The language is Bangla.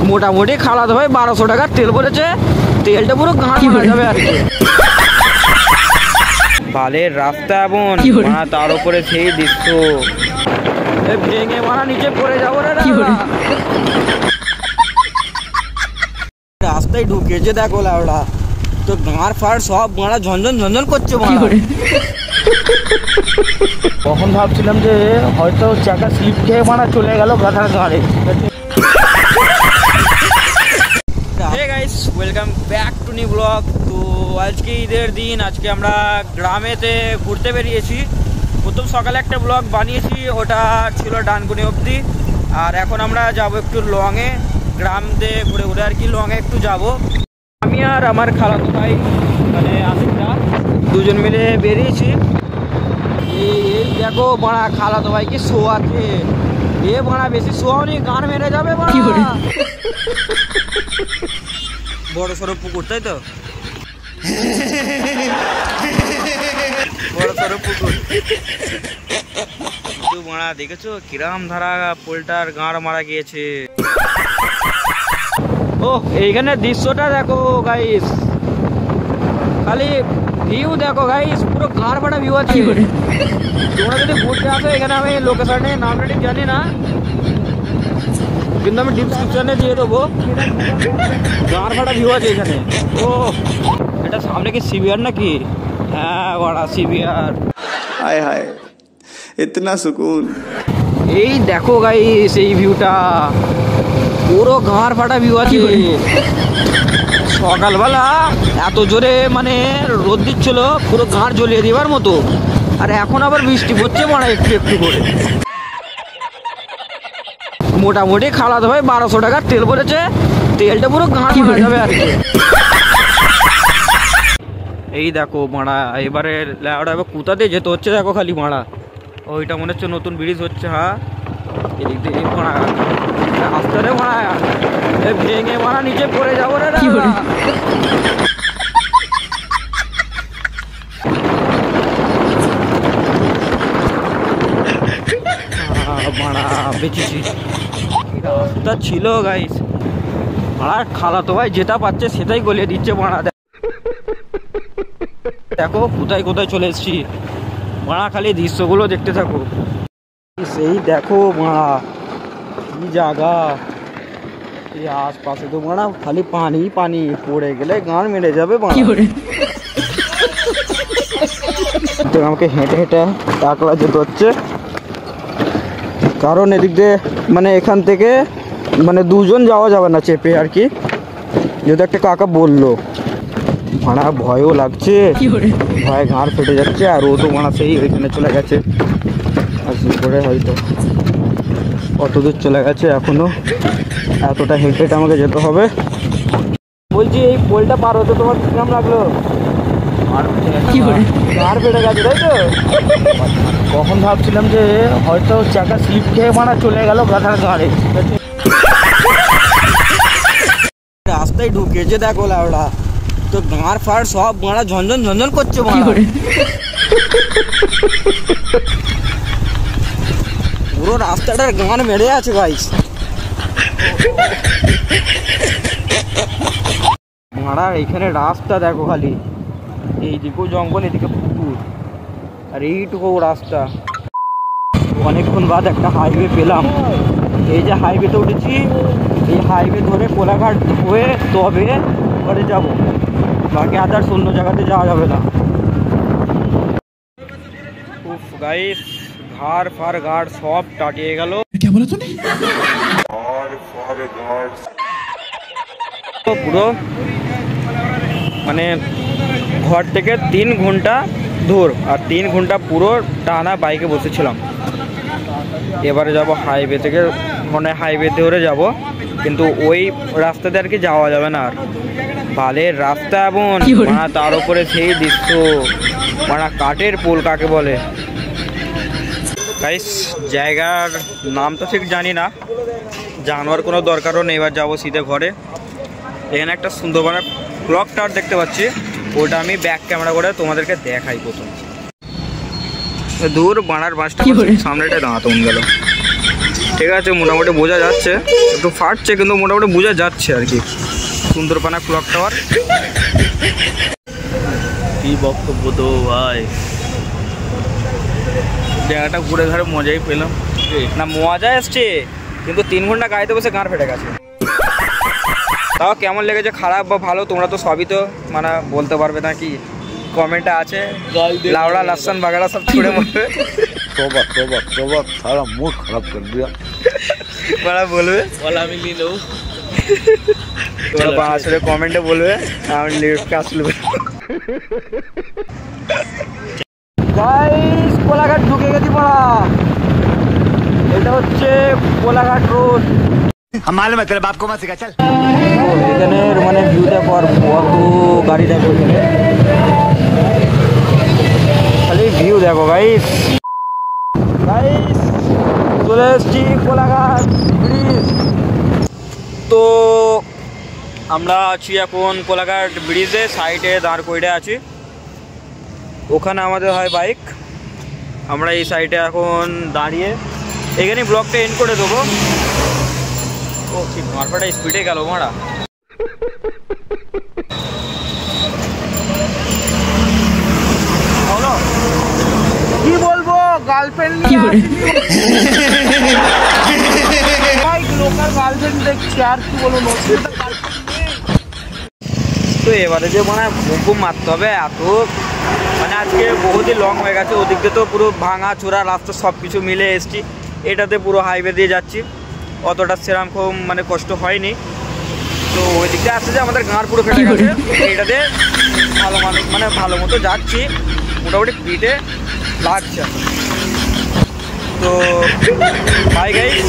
মোটামুটি খালাতো ভাই 1200 টাকার তেল ভরেছে, তেলটা পুরো ঘাড় মারা যাবে আর কি। বালের রাস্তা এমন তার উপরে সেই দৃশ্য, ভেঙে মারা নিচে পড়ে যাবো রে। রাস্তায় ঢুকেছে দেখো লাউড়া, তো গাঁড় ফাড় সব মারা ঝনঝন ঝনঝন করছে। তখন ভাবছিলাম যে হয়তো চাকা স্লিপ খেয়ে মারা চলে গেল গাধার গাড়ি। Hey guys, welcome back to new blog. তো আজকে ঈদের দিন, আজকে আমরা গ্রামেতে ঘুরতে বেরিয়েছি। প্রথম সকালে একটা ব্লগ বানিয়েছি, ওটা ছিল ডানকুনি অবধি। আর এখন আমরা যাব একটু লংয়ে, গ্রাম দিয়ে ঘুরে ঘুরে আর কি লংয়ে একটু যাব। আমি আর আমার খালাতো ভাই মানে আশিকদা দুজন মিলে বেরিয়েছি। এই দেখো বাড়া, খালাতো ভাই কি শোয়াচ্ছে। এ বাড়া বেশি শোয়াওনি, গান মেরে যাবে বাড়া। বড় সড়ো পুকুর, তাই তো? বড় সড়ো পুকুর তো বাড়া, দেখেছো কিরাম ধারা পোলটার গাঁড় মারা গিয়েছে। ও এইখানে দৃশ্যটা দেখো গাইস, খালি ভিউ দেখো গাইস, পুরো গাঁড় ফাটা ভিউ আছে। তোমরা যদি ঘুরতে আসো এখানে, আমি লোকেশনে নামটা ঠিক জানি না, কিন্তু আমি ডিসক্রিপশনে দিয়ে দেবো। গাঁড় ফাটা ভিউ আছে এখানে। ও এটা সামনে কি সিবিআর নাকি? হ্যাঁ বড়া সিবিআর। হায় হায়, ইতনা সুকুন। এই দেখো গাইস, এই ভিউটা পুরো গাঁড় ফাটা ভিউ আছে। সকালবেলা এত জোরে মানে রোদ দিচ্ছিল, পুরো গাঁড় জ্বলিয়ে দেবার মতো। আর এখন আবার বৃষ্টি পড়ছে মারা একটু একটু করে। মোটামুটি খালাতো ভাই 1200 টাকার তেল ভরেছে, তেলটা পুরো গাঁড় মারা যাবে আর কি। এই দেখো মারা, এবারে ওটা এবার কোথা দিয়ে যেতে হচ্ছে দেখো খালি মারা। ওইটা মনে হচ্ছে নতুন ব্রিজ হচ্ছে। হ্যাঁ এদিক দিয়ে মারা, আস্তে রে মারা, ভেঙে মারা নিচে পড়ে যাবো রে। মারা বেঁচেছি, রাস্তা ছিল গাইস। মারা খালাতো ভাই যেটা পাচ্ছে সেটাই গলিয়ে দিচ্ছে মারা। দেখো কোথায় কোথায় চলে এসছি মারা, খালি দৃশ্যগুলো দেখতে থাকো। সেই দেখো মারা কি জায়গা, এই আশপাশে তো মারা খালি পানি পানি, পড়ে গেলে গান মেরে যাবে মারা। আমাকে হেঁটে হেঁটে একলা যেতে হচ্ছে, কারণ এদিক দিয়ে মানে এখান থেকে মানে দুজন যাওয়া যাবে না চেপে আর কি, যেহেতু একটা কাকা বললো। ভাড়া ভয়ও লাগছে, ভয়ে ঘাড় ফেটে যাচ্ছে। আর ও তো মারা সেই ওইখানে চলে গেছে, আর করে হয়তো কত দূর চলে গেছে, এখনো এতটা হেঁটে হেঁটে আমাকে যেতে হবে। বলছি এই পোলটা পার হতে তোমার কিরম লাগলো? ঘাড় ফেটে গেছে তাই তো? তখন ভাবছিলাম যে হয়তো চাকা স্লিপ খেয়ে মারা চলে গেল গাধার গাড়ি। রাস্তায় ঢুকেছে দেখো লাউড়া, তো গাঁড় ফাড় সব মারা ঝনঝন ঝনঝন করছে। পুরো রাস্তাটার গান মেরে আছে গাইস। মারা এইখানে রাস্তা দেখো খালি, এইদিকেও জঙ্গল, এদিকে পুকুর, আর এইটুকু রাস্তা। অনেকক্ষণ বাদ একটা হাইওয়ে পেলাম। এই যে হাইওয়েতে উঠেছি, এই হাইওয়ে ধরে কোলাঘাট হয়ে তবে ঘরে যাব, বাকি আদার্স অন্য জায়গাতে যাওয়া যাবে না। উফ গাইস, ঘাড় ফার ঘাড় সব টাটিয়ে গেল। পুরো মানে ঘর থেকে 3 ঘন্টা দূর, আর 3 ঘন্টা পুরো টানা বাইকে বসেছিলাম। এবারে যাব হাইওয়ে থেকে, মানে হাইওয়ে ধরে যাব, কিন্তু ওই রাস্তাতে আর কি যাওয়া যাবে না। আর বালের রাস্তা এমন, তার উপরে সেই দৃশ্য, মানে কাঠের পোল কাকে বলে গাইস। জায়গার নাম তো ঠিক জানি না, জানার কোনো দরকারও নেই। এবার যাবো সিধে ঘরে। এখানে একটা সুন্দরবনের ক্লক টাওয়ার দেখতে পাচ্ছি, ওটা আমি ব্যাক ক্যামেরা করে তোমাদেরকে দেখাই। প্রথম দূর বাড়ার বাসটা সামনেটা দাঁড়াতো গেল। ঠিক আছে, মোটামুটি বোঝা যাচ্ছে, একটু ফাটছে কিন্তু মোটামুটি বোঝা যাচ্ছে আর কি। সুন্দরপানা ক্লক টাওয়ার। কি বক্তব্য তো ভাই, জায়গাটা ঘুরে ঘুরে মজাই পেলাম না, মজা এসছে কিন্তু 3 ঘন্টা গাড়িতে বসে গাঁড় ফেটে গেছে। তাও কেমন লেগেছে, খারাপ বা ভালো, তোমরা তো সবই তো মানে বলতে পারবে না কি কমেন্টে আছে। লাউড়া লহসুন বাগাড়া সব ছুড়ে মারবে। तोबा तोबा तोबा, सारा मूड खराब कर दिया। বড়া বলবে वाला আমি নিয়ে নেব, তোমরা আসলে কমেন্টে বলবে, আমি লিফটে আসলে গাইস কোলাঘাট ঢুকে গেছি পড়া। এটা হচ্ছে কোলাঘাট রোড। हमारे मतलब आपको मत सिखा चल। এখানের মানে ভিউ দেখো আর কত গাড়ি দেখো, এখানে খালি ভিউ দেখো গাইস। গাইস চলে এসছি কোলাঘাট ব্রিজ। তো আমরা আছি এখন কোলাঘাট ব্রিজে, সাইডে দাঁড় কইরে আছি। ওখানে আমাদের হয় বাইক, আমরা এই সাইডে এখন দাঁড়িয়ে এখানে ব্লগটা এন্ড করে দেবো। ও ঠিক মারপাটা স্পিডে গেল মারা। বলো কি বলবো, গার্লফ্রেন্ড লোকাল গার্লফ্রেন্ড দেখছি, আর কি বলবো। তো এবারে যে মানে বুম বুম মারতে হবে, এত মানে আজকে বহুতই লং হয়ে গেছে। ওদিক দিয়ে তো পুরো ভাঙা চূড়া রাস্তা সব কিছু মিলে এসছি, এটাতে পুরো হাইওয়ে দিয়ে যাচ্ছি, অতটা সেরকম মানে কষ্ট হয়নি। তো ওই দিক দিয়ে আসছে যে আমাদের গাঁড় পুরো ফেটে গেছে, এটাতে ভালো মানুষ মানে ভালো মতো যাচ্ছি, মোটামুটি পিঠে লাগছে। তো বাই গাইস।